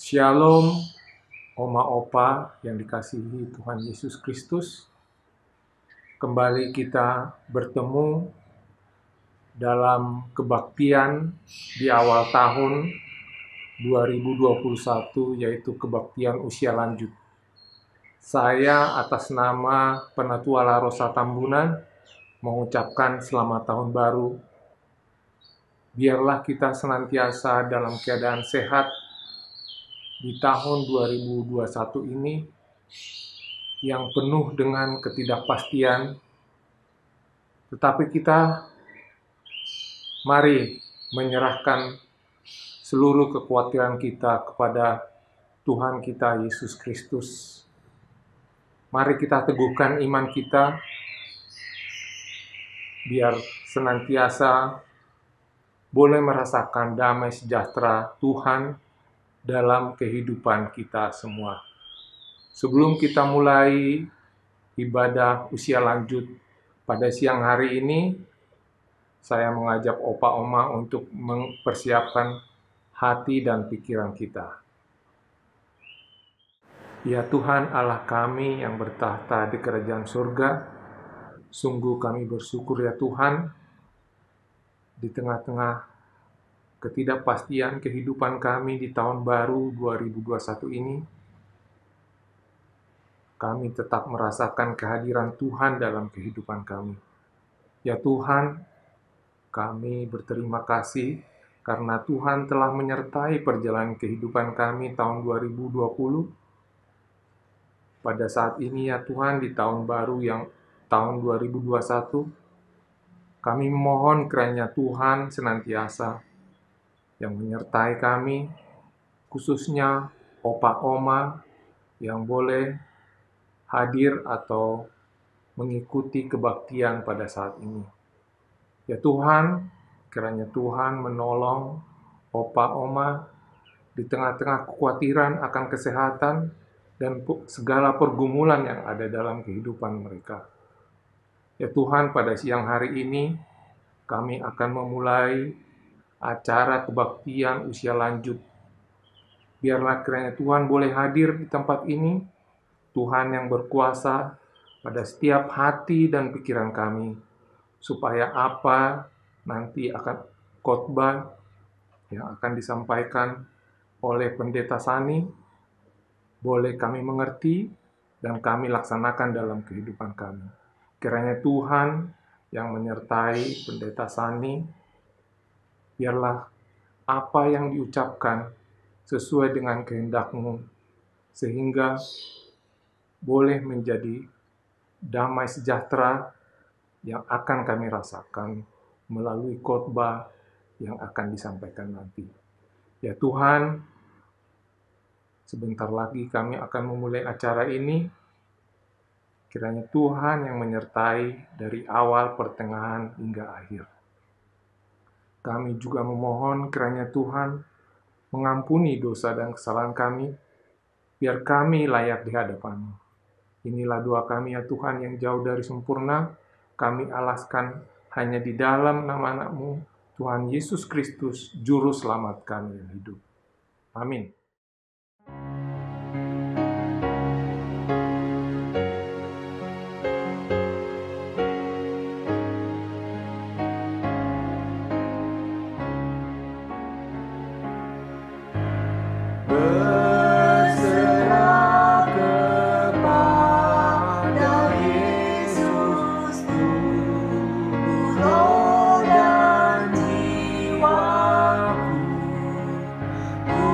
Shalom, Oma Opa yang dikasihi Tuhan Yesus Kristus. Kembali kita bertemu dalam kebaktian di awal tahun 2021, yaitu kebaktian usia lanjut. Saya atas nama Penatua La Rosa Tambunan mengucapkan selamat tahun baru. Biarlah kita senantiasa dalam keadaan sehat di tahun 2021 ini yang penuh dengan ketidakpastian, tetapi kita mari menyerahkan seluruh kekhawatiran kita kepada Tuhan kita Yesus Kristus. Mari kita teguhkan iman kita, biar senantiasa boleh merasakan damai sejahtera Tuhan dalam kehidupan kita semua. Sebelum kita mulai ibadah usia lanjut pada siang hari ini, saya mengajak Opa Oma untuk mempersiapkan hati dan pikiran kita. Ya Tuhan Allah kami yang bertahta di kerajaan surga, sungguh kami bersyukur ya Tuhan, di tengah-tengah ketidakpastian kehidupan kami di tahun baru 2021 ini, kami tetap merasakan kehadiran Tuhan dalam kehidupan kami. Ya Tuhan, kami berterima kasih karena Tuhan telah menyertai perjalanan kehidupan kami tahun 2020. Pada saat ini ya Tuhan, di tahun baru yang tahun 2021, kami memohon kiranya Tuhan senantiasa yang menyertai kami, khususnya Opa Oma yang boleh hadir atau mengikuti kebaktian pada saat ini. Ya Tuhan, kiranya Tuhan menolong Opa Oma di tengah-tengah kekhawatiran akan kesehatan dan segala pergumulan yang ada dalam kehidupan mereka. Ya Tuhan, pada siang hari ini kami akan memulai acara kebaktian usia lanjut. Biarlah kiranya Tuhan boleh hadir di tempat ini, Tuhan yang berkuasa pada setiap hati dan pikiran kami, supaya apa nanti akan khotbah yang akan disampaikan oleh Pendeta Sani boleh kami mengerti dan kami laksanakan dalam kehidupan kami. Kiranya Tuhan yang menyertai Pendeta Sani, biarlah apa yang diucapkan sesuai dengan kehendak-Mu, sehingga boleh menjadi damai sejahtera yang akan kami rasakan melalui khotbah yang akan disampaikan nanti. Ya Tuhan, sebentar lagi kami akan memulai acara ini. Kiranya Tuhan yang menyertai dari awal, pertengahan, hingga akhir. Kami juga memohon kiranya Tuhan mengampuni dosa dan kesalahan kami, biar kami layak di hadapan-Mu. Inilah doa kami ya Tuhan yang jauh dari sempurna, kami alaskan hanya di dalam nama anak-Mu, Tuhan Yesus Kristus, Juru Selamat kami yang hidup. Amin. Ku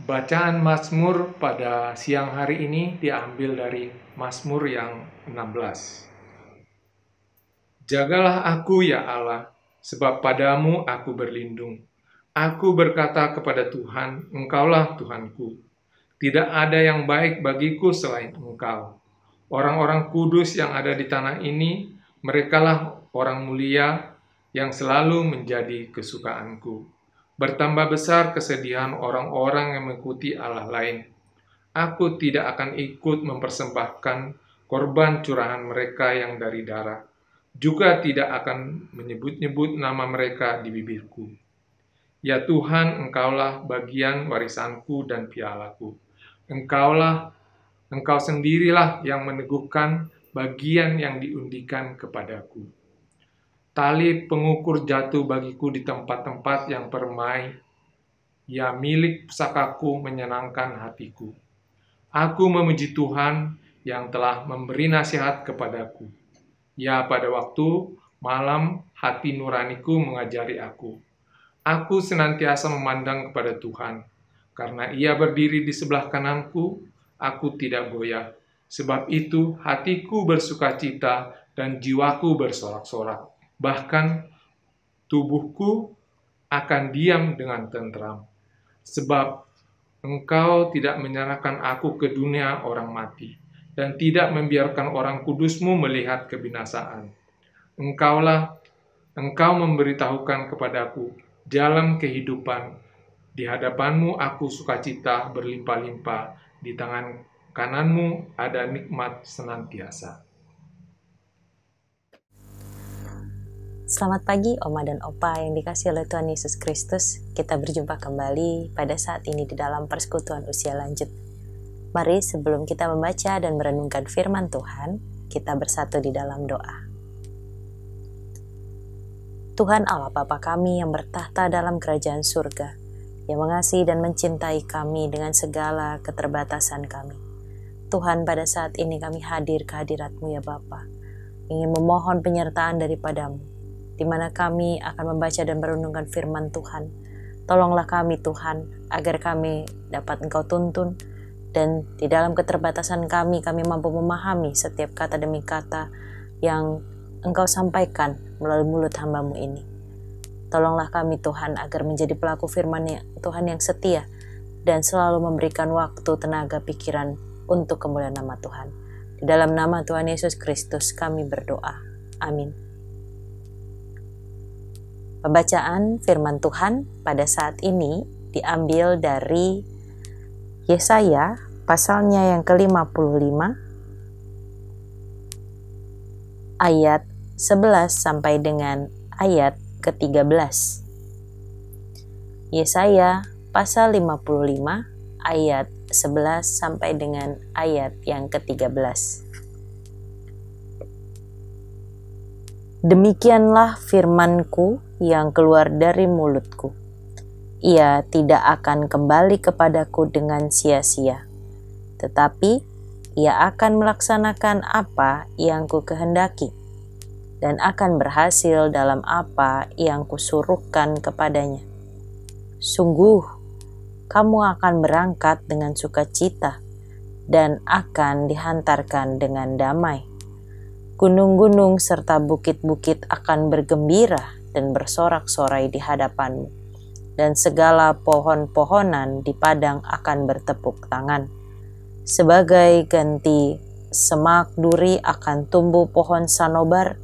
Bacaan Mazmur pada siang hari ini diambil dari Mazmur yang 16. Jagalah aku ya Allah, sebab padamu aku berlindung. Aku berkata kepada Tuhan, Engkaulah Tuhanku. Tidak ada yang baik bagiku selain Engkau. Orang-orang kudus yang ada di tanah ini, merekalah orang mulia yang selalu menjadi kesukaanku. Bertambah besar kesedihan orang-orang yang mengikuti Allah lain. Aku tidak akan ikut mempersembahkan korban curahan mereka yang dari darah. Juga tidak akan menyebut-nyebut nama mereka di bibirku. Ya Tuhan, Engkaulah bagian warisanku dan pialaku. Engkau sendirilah yang meneguhkan bagian yang diundikan kepadaku. Tali pengukur jatuh bagiku di tempat-tempat yang permai. Ya milik pusakaku menyenangkan hatiku. Aku memuji Tuhan yang telah memberi nasihat kepadaku. Ya pada waktu malam hati nuraniku mengajari aku. Aku senantiasa memandang kepada Tuhan. Karena Ia berdiri di sebelah kananku, aku tidak goyah. Sebab itu hatiku bersukacita dan jiwaku bersorak-sorak. Bahkan tubuhku akan diam dengan tentram. Sebab Engkau tidak menyerahkan aku ke dunia orang mati, dan tidak membiarkan orang kudusmu melihat kebinasaan. Engkau memberitahukan kepadaku jalan kehidupan. Di hadapanmu aku sukacita berlimpah-limpah, di tangan kananmu ada nikmat senantiasa. Selamat pagi Oma dan Opa yang dikasihi oleh Tuhan Yesus Kristus. Kita berjumpa kembali pada saat ini di dalam persekutuan usia lanjut. Mari sebelum kita membaca dan merenungkan firman Tuhan, kita bersatu di dalam doa. Tuhan Allah Bapa kami yang bertahta dalam kerajaan surga, yang mengasihi dan mencintai kami dengan segala keterbatasan kami. Tuhan, pada saat ini kami hadir ke hadirat-Mu ya Bapa, ingin memohon penyertaan daripadamu, di mana kami akan membaca dan merenungkan firman Tuhan. Tolonglah kami Tuhan, agar kami dapat Engkau tuntun, dan di dalam keterbatasan kami mampu memahami setiap kata demi kata yang Engkau sampaikan melalui mulut hamba-Mu ini. Tolonglah kami Tuhan, agar menjadi pelaku firman Tuhan yang setia, dan selalu memberikan waktu, tenaga, pikiran untuk kemuliaan nama Tuhan. Di dalam nama Tuhan Yesus Kristus kami berdoa. Amin. Pembacaan firman Tuhan pada saat ini diambil dari Yesaya pasalnya yang ke-55 ayat 11 sampai dengan ayat ke-13. Yesaya pasal 55 ayat 11 sampai dengan ayat yang ke-13. Demikianlah firman-Ku yang keluar dari mulutku. Ia tidak akan kembali kepadaku dengan sia-sia, tetapi ia akan melaksanakan apa yang ku kehendaki, dan akan berhasil dalam apa yang kusuruhkan kepadanya. Sungguh, kamu akan berangkat dengan sukacita, dan akan dihantarkan dengan damai. Gunung-gunung serta bukit-bukit akan bergembira dan bersorak-sorai di hadapanmu, dan segala pohon-pohonan di padang akan bertepuk tangan. Sebagai ganti semak duri akan tumbuh pohon sanobar,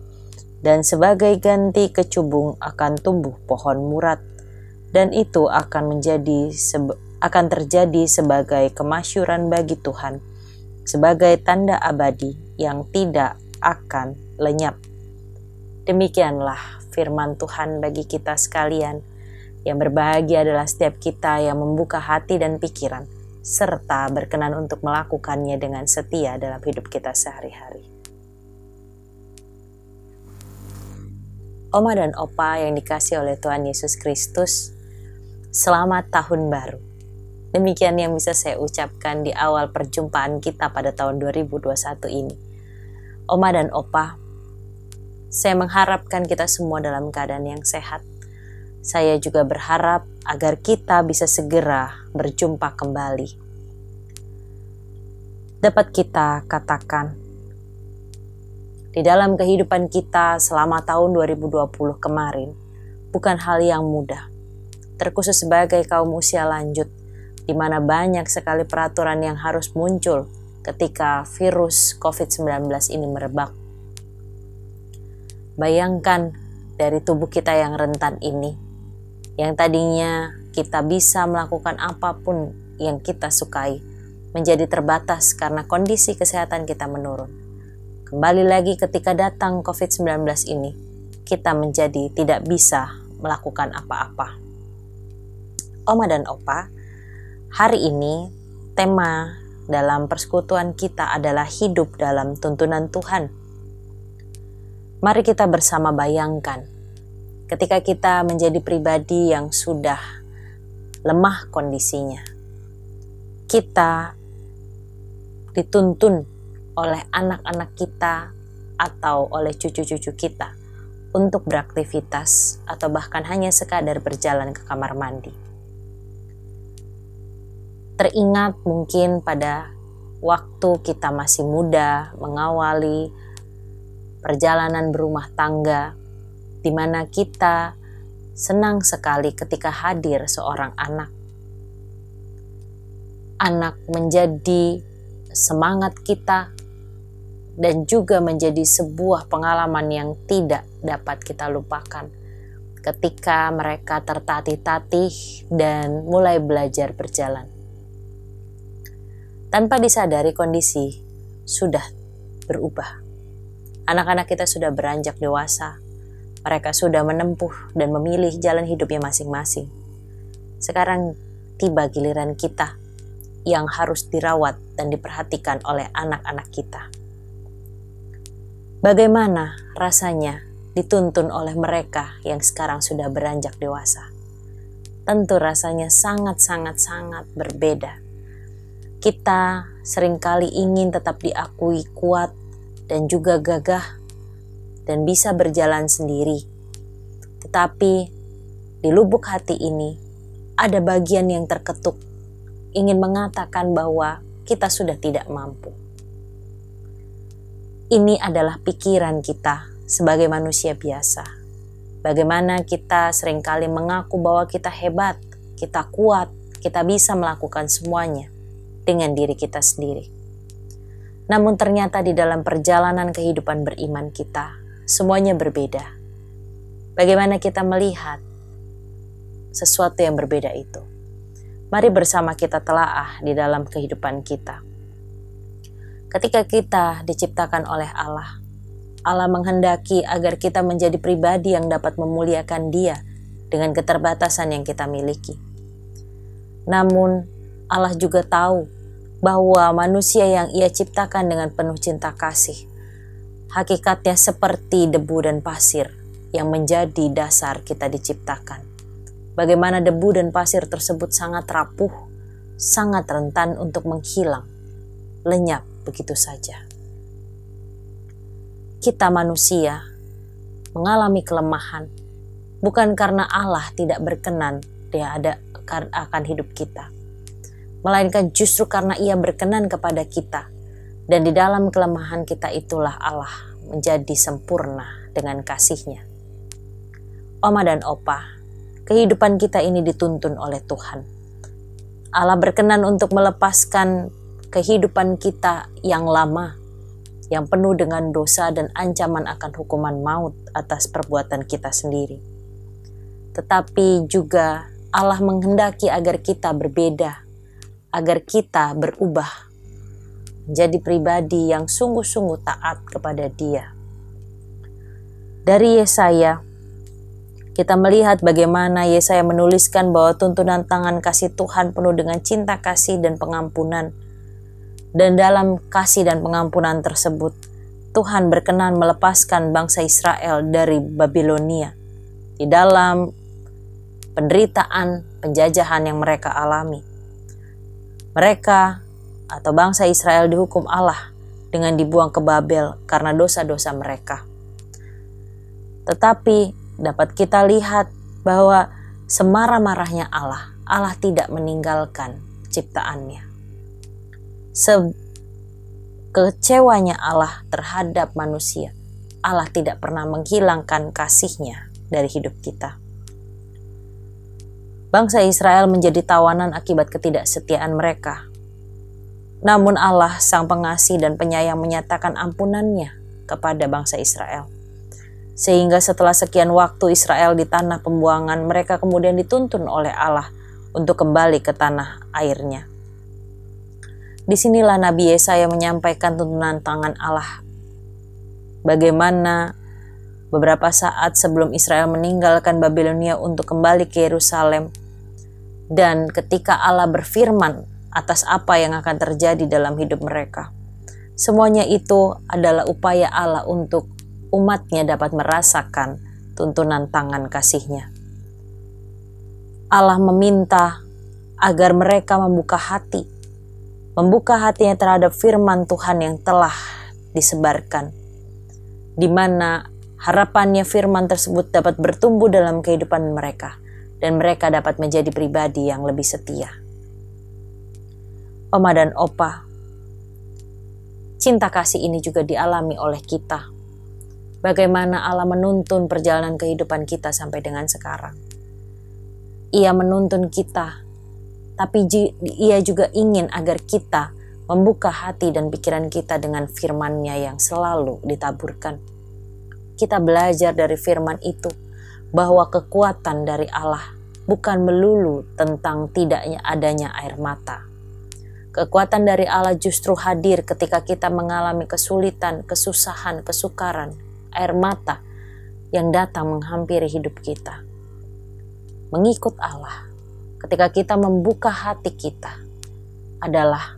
dan sebagai ganti kecubung akan tumbuh pohon murat, dan itu akan terjadi sebagai kemasyuran bagi Tuhan, sebagai tanda abadi yang tidak akan lenyap. Demikianlah firman Tuhan bagi kita sekalian. Yang berbahagia adalah setiap kita yang membuka hati dan pikiran, serta berkenan untuk melakukannya dengan setia dalam hidup kita sehari-hari. Oma dan Opa yang dikasihi oleh Tuhan Yesus Kristus, selamat tahun baru. Demikian yang bisa saya ucapkan di awal perjumpaan kita pada tahun 2021 ini. Oma dan Opa, saya mengharapkan kita semua dalam keadaan yang sehat, saya juga berharap agar kita bisa segera berjumpa kembali. Dapat kita katakan, di dalam kehidupan kita selama tahun 2020 kemarin, bukan hal yang mudah, terkhusus sebagai kaum usia lanjut, di mana banyak sekali peraturan yang harus muncul ketika virus COVID-19 ini merebak. Bayangkan dari tubuh kita yang rentan ini, yang tadinya kita bisa melakukan apapun yang kita sukai, menjadi terbatas karena kondisi kesehatan kita menurun. Kembali lagi ketika datang COVID-19 ini, kita menjadi tidak bisa melakukan apa-apa. Oma dan Opa, hari ini tema dalam persekutuan kita adalah hidup dalam tuntunan Tuhan. Mari kita bersama bayangkan, ketika kita menjadi pribadi yang sudah lemah kondisinya, kita dituntun oleh anak-anak kita atau oleh cucu-cucu kita untuk beraktivitas atau bahkan hanya sekadar berjalan ke kamar mandi. Teringat mungkin pada waktu kita masih muda mengawali perjalanan berumah tangga, di mana kita senang sekali ketika hadir seorang anak. Anak menjadi semangat kita dan juga menjadi sebuah pengalaman yang tidak dapat kita lupakan ketika mereka tertatih-tatih dan mulai belajar berjalan. Tanpa disadari kondisi sudah berubah. Anak-anak kita sudah beranjak dewasa. Mereka sudah menempuh dan memilih jalan hidupnya masing-masing. Sekarang tiba giliran kita yang harus dirawat dan diperhatikan oleh anak-anak kita. Bagaimana rasanya dituntun oleh mereka yang sekarang sudah beranjak dewasa? Tentu rasanya sangat-sangat berbeda. Kita seringkali ingin tetap diakui kuat dan juga gagah dan bisa berjalan sendiri. Tetapi di lubuk hati ini ada bagian yang terketuk, ingin mengatakan bahwa kita sudah tidak mampu. Ini adalah pikiran kita sebagai manusia biasa. Bagaimana kita seringkali mengaku bahwa kita hebat, kita kuat, kita bisa melakukan semuanya dengan diri kita sendiri. Namun ternyata di dalam perjalanan kehidupan beriman kita, semuanya berbeda. Bagaimana kita melihat sesuatu yang berbeda itu? Mari bersama kita telaah di dalam kehidupan kita. Ketika kita diciptakan oleh Allah, Allah menghendaki agar kita menjadi pribadi yang dapat memuliakan Dia dengan keterbatasan yang kita miliki. Namun Allah juga tahu bahwa manusia yang Ia ciptakan dengan penuh cinta kasih, hakikatnya seperti debu dan pasir yang menjadi dasar kita diciptakan. Bagaimana debu dan pasir tersebut sangat rapuh, sangat rentan untuk menghilang, lenyap begitu saja. Kita manusia mengalami kelemahan, bukan karena Allah tidak berkenan Dia ada akan hidup kita, melainkan justru karena Ia berkenan kepada kita, dan di dalam kelemahan kita itulah Allah menjadi sempurna dengan kasih-Nya. Oma dan Opa, kehidupan kita ini dituntun oleh Tuhan. Allah berkenan untuk melepaskan kehidupan kita yang lama, yang penuh dengan dosa dan ancaman akan hukuman maut atas perbuatan kita sendiri. Tetapi juga Allah menghendaki agar kita berbeda, agar kita berubah menjadi pribadi yang sungguh-sungguh taat kepada Dia. Dari Yesaya, kita melihat bagaimana Yesaya menuliskan bahwa tuntunan tangan kasih Tuhan penuh dengan cinta kasih dan pengampunan. Dan dalam kasih dan pengampunan tersebut, Tuhan berkenan melepaskan bangsa Israel dari Babilonia di dalam penderitaan, penjajahan yang mereka alami. Mereka atau bangsa Israel dihukum Allah dengan dibuang ke Babel karena dosa-dosa mereka. Tetapi dapat kita lihat bahwa semarah-marahnya Allah, Allah tidak meninggalkan ciptaannya. Kecewanya Allah terhadap manusia, Allah tidak pernah menghilangkan kasih-Nya dari hidup kita. Bangsa Israel menjadi tawanan akibat ketidaksetiaan mereka. Namun Allah, Sang Pengasih dan Penyayang, menyatakan ampunan-Nya kepada bangsa Israel. Sehingga setelah sekian waktu Israel di tanah pembuangan, mereka kemudian dituntun oleh Allah untuk kembali ke tanah airnya. Disinilah Nabi Yesaya menyampaikan tuntunan tangan Allah. Bagaimana beberapa saat sebelum Israel meninggalkan Babilonia untuk kembali ke Yerusalem, dan ketika Allah berfirman atas apa yang akan terjadi dalam hidup mereka, semuanya itu adalah upaya Allah untuk umat-Nya dapat merasakan tuntunan tangan kasih-Nya. Allah meminta agar mereka membuka hatinya terhadap firman Tuhan yang telah disebarkan, di mana harapannya firman tersebut dapat bertumbuh dalam kehidupan mereka, dan mereka dapat menjadi pribadi yang lebih setia. Oma dan Opa, cinta kasih ini juga dialami oleh kita. Bagaimana Allah menuntun perjalanan kehidupan kita sampai dengan sekarang. Ia menuntun kita, tapi Ia juga ingin agar kita membuka hati dan pikiran kita dengan firman-Nya yang selalu ditaburkan. Kita belajar dari firman itu bahwa kekuatan dari Allah bukan melulu tentang tidaknya adanya air mata. Kekuatan dari Allah justru hadir ketika kita mengalami kesulitan, kesusahan, kesukaran, air mata yang datang menghampiri hidup kita. Mengikut Allah ketika kita membuka hati kita adalah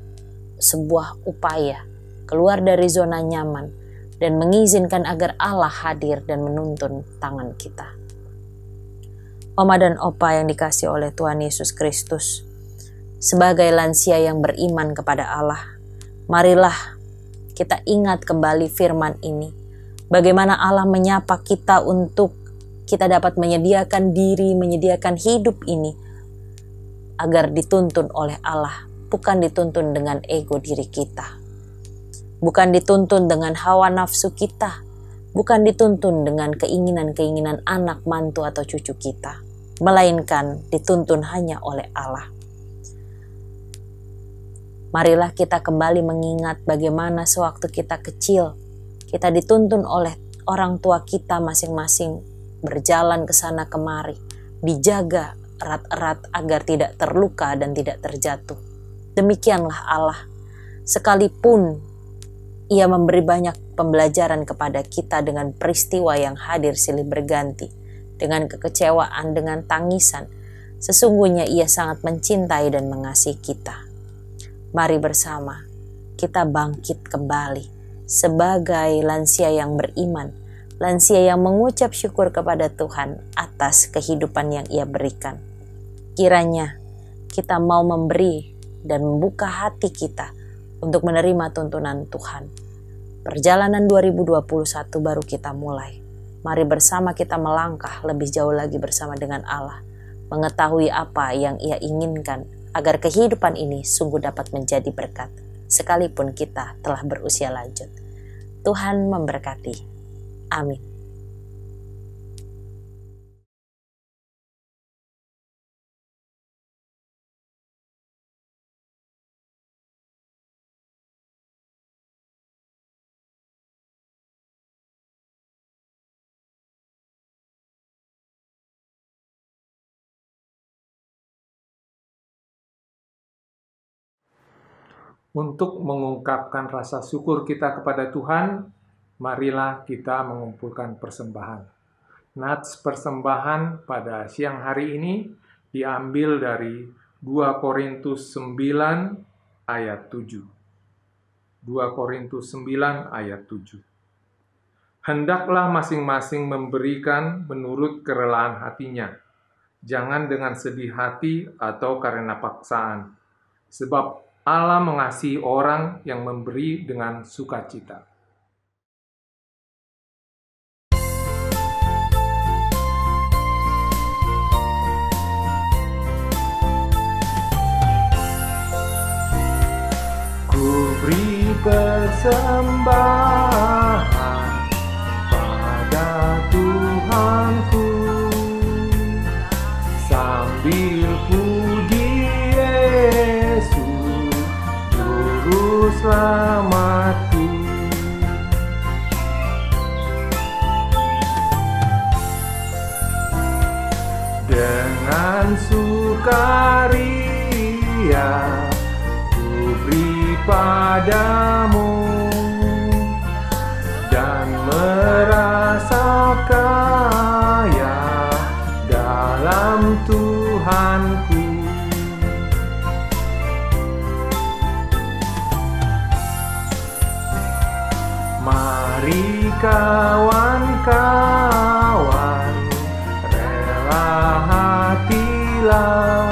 sebuah upaya keluar dari zona nyaman dan mengizinkan agar Allah hadir dan menuntun tangan kita. Oma dan Opa yang dikasihi oleh Tuhan Yesus Kristus, sebagai lansia yang beriman kepada Allah, marilah kita ingat kembali firman ini. Bagaimana Allah menyapa kita untuk kita dapat menyediakan diri, menyediakan hidup ini agar dituntun oleh Allah, bukan dituntun dengan ego diri kita, bukan dituntun dengan hawa nafsu kita, bukan dituntun dengan keinginan-keinginan anak, mantu, atau cucu kita, melainkan dituntun hanya oleh Allah. Marilah kita kembali mengingat bagaimana sewaktu kita kecil, kita dituntun oleh orang tua kita masing-masing berjalan ke sana kemari, dijaga erat-erat agar tidak terluka dan tidak terjatuh. Demikianlah Allah, sekalipun Ia memberi banyak pembelajaran kepada kita dengan peristiwa yang hadir silih berganti, dengan kekecewaan, dengan tangisan, sesungguhnya Ia sangat mencintai dan mengasihi kita. Mari bersama kita bangkit kembali sebagai lansia yang beriman, lansia yang mengucap syukur kepada Tuhan atas kehidupan yang Ia berikan. Kiranya kita mau memberi dan membuka hati kita untuk menerima tuntunan Tuhan. Perjalanan 2021 baru kita mulai. Mari bersama kita melangkah lebih jauh lagi bersama dengan Allah, mengetahui apa yang Ia inginkan agar kehidupan ini sungguh dapat menjadi berkat, sekalipun kita telah berusia lanjut. Tuhan memberkati. Amin. Untuk mengungkapkan rasa syukur kita kepada Tuhan, marilah kita mengumpulkan persembahan. Nats persembahan pada siang hari ini diambil dari 2 Korintus 9 ayat 7. 2 Korintus 9 ayat 7. Hendaklah masing-masing memberikan menurut kerelaan hatinya, jangan dengan sedih hati atau karena paksaan, sebab Allah mengasihi orang yang memberi dengan sukacita. persembahan pada Tuhanku, sambil puji Yesus, Juru Selamatku. Dengan sukaria ku beri padamu dan merasa kaya dalam Tuhanku. Mari kawan-kawan, rela hatilah,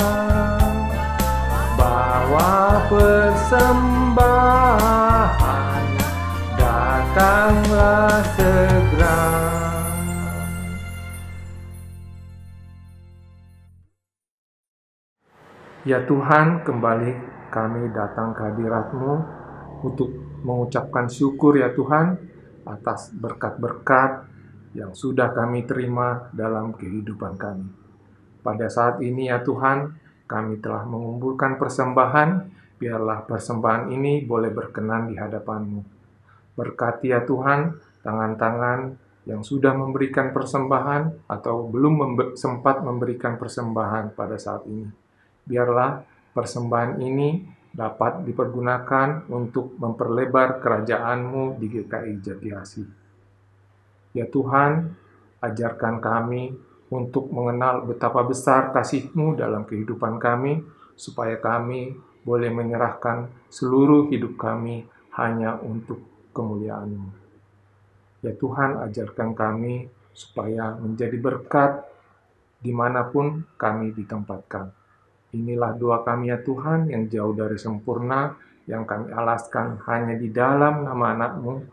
bawa persembahan, datanglah segera. Ya Tuhan, kembali kami datang ke hadirat-Mu untuk mengucapkan syukur ya Tuhan atas berkat-berkat yang sudah kami terima dalam kehidupan kami. Pada saat ini ya Tuhan, kami telah mengumpulkan persembahan, biarlah persembahan ini boleh berkenan di hadapan-Mu. Berkati ya Tuhan, tangan-tangan yang sudah memberikan persembahan atau belum sempat memberikan persembahan pada saat ini. Biarlah persembahan ini dapat dipergunakan untuk memperlebar kerajaan-Mu di GKI Jatiasi. Ya Tuhan, ajarkan kami untuk mengenal betapa besar kasih-Mu dalam kehidupan kami, supaya kami boleh menyerahkan seluruh hidup kami hanya untuk kemuliaan-Mu. Ya Tuhan, ajarkan kami supaya menjadi berkat dimanapun kami ditempatkan. Inilah doa kami ya Tuhan yang jauh dari sempurna, yang kami alaskan hanya di dalam nama anak-Mu,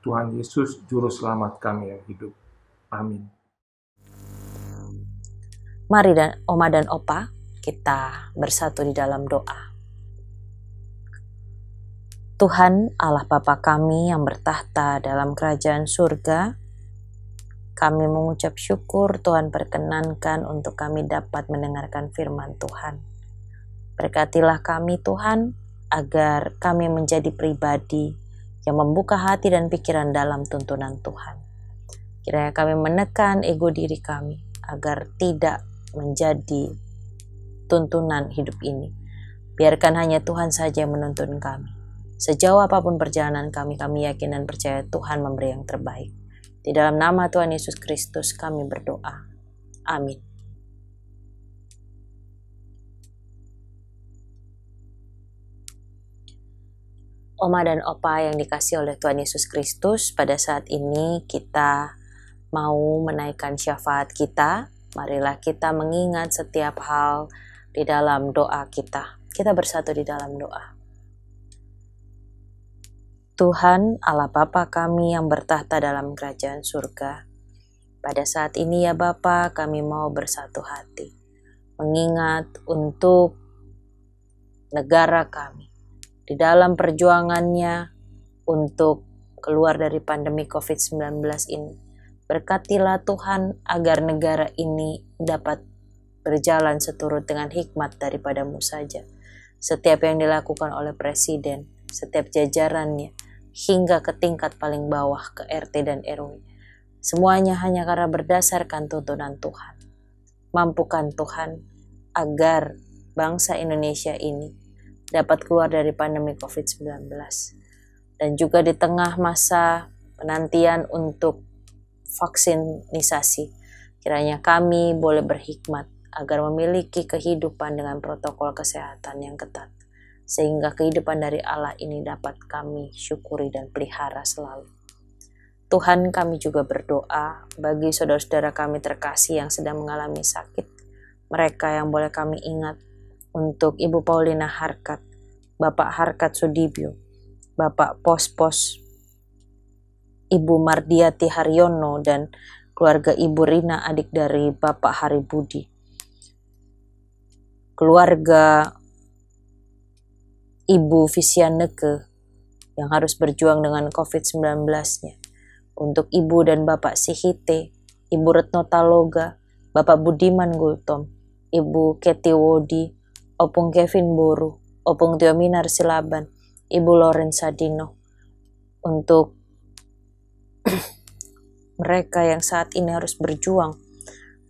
Tuhan Yesus, Juru Selamat kami yang hidup. Amin. Mari Oma dan Opa, kita bersatu di dalam doa. Tuhan Allah Bapa kami yang bertahta dalam kerajaan surga, kami mengucap syukur Tuhan perkenankan untuk kami dapat mendengarkan firman Tuhan. Berkatilah kami Tuhan, agar kami menjadi pribadi yang membuka hati dan pikiran dalam tuntunan Tuhan. Kiranya kami menekan ego diri kami, agar tidak menjadi tuntunan hidup ini. Biarkan hanya Tuhan saja yang menuntun kami. Sejauh apapun perjalanan kami yakin dan percaya Tuhan memberi yang terbaik. Di dalam nama Tuhan Yesus Kristus kami berdoa. Amin. Oma dan Opa yang dikasihi oleh Tuhan Yesus Kristus, pada saat ini kita mau menaikkan syafaat kita. Marilah kita mengingat setiap hal di dalam doa kita. Kita bersatu di dalam doa. Tuhan Allah Bapa kami yang bertahta dalam kerajaan surga, pada saat ini ya Bapa, kami mau bersatu hati, mengingat untuk negara kami, di dalam perjuangannya untuk keluar dari pandemi COVID-19 ini. Berkatilah Tuhan agar negara ini dapat berjalan seturut dengan hikmat daripada-Mu saja. Setiap yang dilakukan oleh Presiden, setiap jajarannya, hingga ke tingkat paling bawah ke RT dan RW. Semuanya hanya karena berdasarkan tuntunan Tuhan. Mampukan Tuhan agar bangsa Indonesia ini dapat keluar dari pandemi COVID-19. Dan juga di tengah masa penantian untuk vaksinisasi, kiranya kami boleh berhikmat agar memiliki kehidupan dengan protokol kesehatan yang ketat, sehingga kehidupan dari Allah ini dapat kami syukuri dan pelihara selalu. Tuhan, kami juga berdoa bagi saudara-saudara kami terkasih yang sedang mengalami sakit, mereka yang boleh kami ingat untuk Ibu Paulina Harkat, Bapak Harkat Sudibyo, Bapak Pos-Pos, Ibu Mardiati Haryono, dan keluarga Ibu Rina, adik dari Bapak Hari Budi, keluarga Ibu Visianeke yang harus berjuang dengan COVID-19-nya. Untuk Ibu dan Bapak Sihite, Ibu Retno Taloga, Bapak Budiman Gultom, Ibu Keti Wodi, Opung Kevin Boru, Opung Tiominar Silaban, Ibu Loren Sadino. Untuk mereka yang saat ini harus berjuang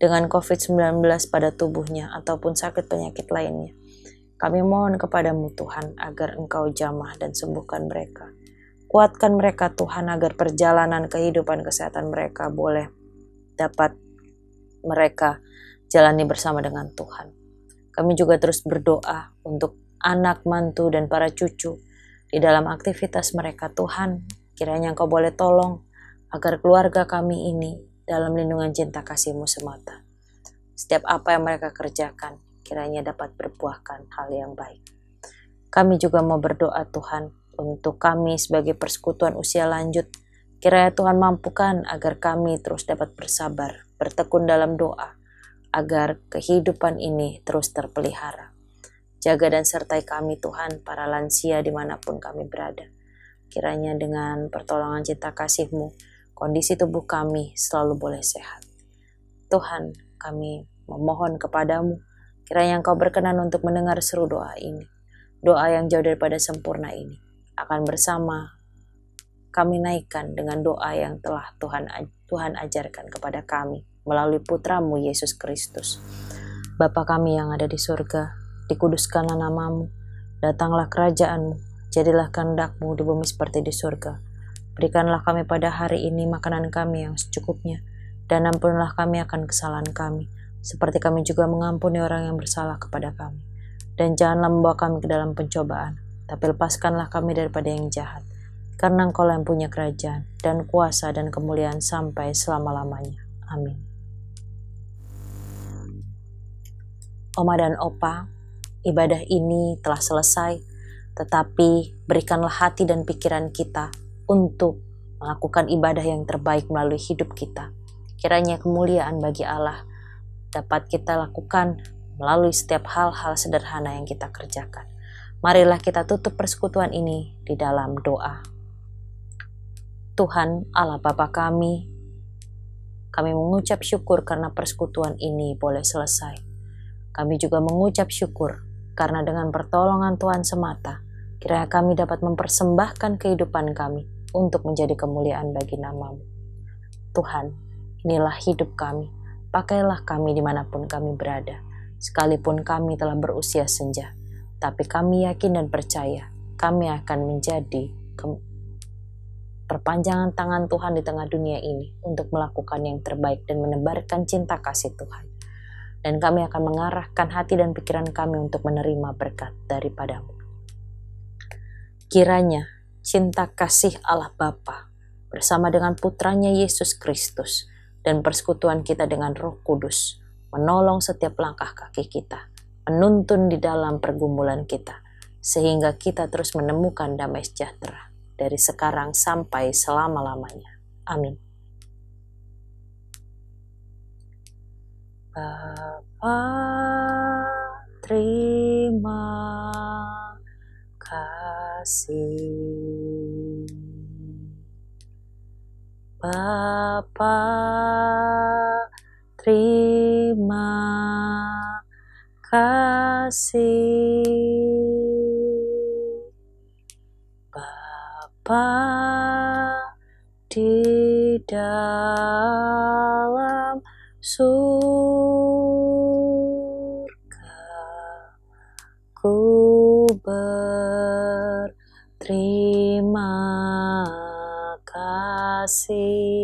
dengan COVID-19 pada tubuhnya ataupun sakit penyakit lainnya, kami mohon kepadamu Tuhan agar Engkau jamah dan sembuhkan mereka. Kuatkan mereka Tuhan agar perjalanan kehidupan kesehatan mereka boleh dapat mereka jalani bersama dengan Tuhan. Kami juga terus berdoa untuk anak, mantu, dan para cucu di dalam aktivitas mereka. Tuhan, kiranya Engkau boleh tolong agar keluarga kami ini dalam lindungan cinta kasih-Mu semata. Setiap apa yang mereka kerjakan, kiranya dapat berbuahkan hal yang baik. Kami juga mau berdoa Tuhan untuk kami sebagai persekutuan usia lanjut. Kiranya Tuhan mampukan agar kami terus dapat bersabar, bertekun dalam doa, agar kehidupan ini terus terpelihara. Jaga dan sertai kami Tuhan, para lansia dimanapun kami berada. Kiranya dengan pertolongan cinta kasih-Mu, kondisi tubuh kami selalu boleh sehat. Tuhan, kami memohon kepadamu, kiranya Engkau berkenan untuk mendengar seru doa ini. Doa yang jauh daripada sempurna ini akan bersama kami naikkan dengan doa yang telah Tuhan ajarkan kepada kami melalui Putra-Mu Yesus Kristus. Bapa kami yang ada di surga, dikuduskanlah nama-Mu, datanglah kerajaan-Mu, jadilah kehendak-Mu di bumi seperti di surga. Berikanlah kami pada hari ini makanan kami yang secukupnya, dan ampunilah kami akan kesalahan kami, seperti kami juga mengampuni orang yang bersalah kepada kami. Dan janganlah membawa kami ke dalam pencobaan, tapi lepaskanlah kami daripada yang jahat. Karena Engkau yang punya kerajaan, dan kuasa dan kemuliaan sampai selama-lamanya. Amin. Oma dan Opa, ibadah ini telah selesai, tetapi berikanlah hati dan pikiran kita untuk melakukan ibadah yang terbaik melalui hidup kita. Kiranya kemuliaan bagi Allah dapat kita lakukan melalui setiap hal-hal sederhana yang kita kerjakan. Marilah kita tutup persekutuan ini di dalam doa. Tuhan Allah Bapa kami mengucap syukur karena persekutuan ini boleh selesai. Kami juga mengucap syukur karena dengan pertolongan Tuhan semata, kiranya kami dapat mempersembahkan kehidupan kami untuk menjadi kemuliaan bagi nama-Mu. Tuhan, inilah hidup kami. Pakailah kami dimanapun kami berada, sekalipun kami telah berusia senja. Tapi kami yakin dan percaya, kami akan menjadi perpanjangan tangan Tuhan di tengah dunia ini untuk melakukan yang terbaik dan menebarkan cinta kasih Tuhan. Dan kami akan mengarahkan hati dan pikiran kami untuk menerima berkat daripada-Mu. Kiranya cinta kasih Allah Bapa bersama dengan Putranya Yesus Kristus dan persekutuan kita dengan Roh Kudus menolong setiap langkah kaki kita, menuntun di dalam pergumulan kita, sehingga kita terus menemukan damai sejahtera dari sekarang sampai selama-lamanya. Amin. Bapa, terima kasih. Bapa, terima kasih. Bapa di dalam surga, ku berterima kasih.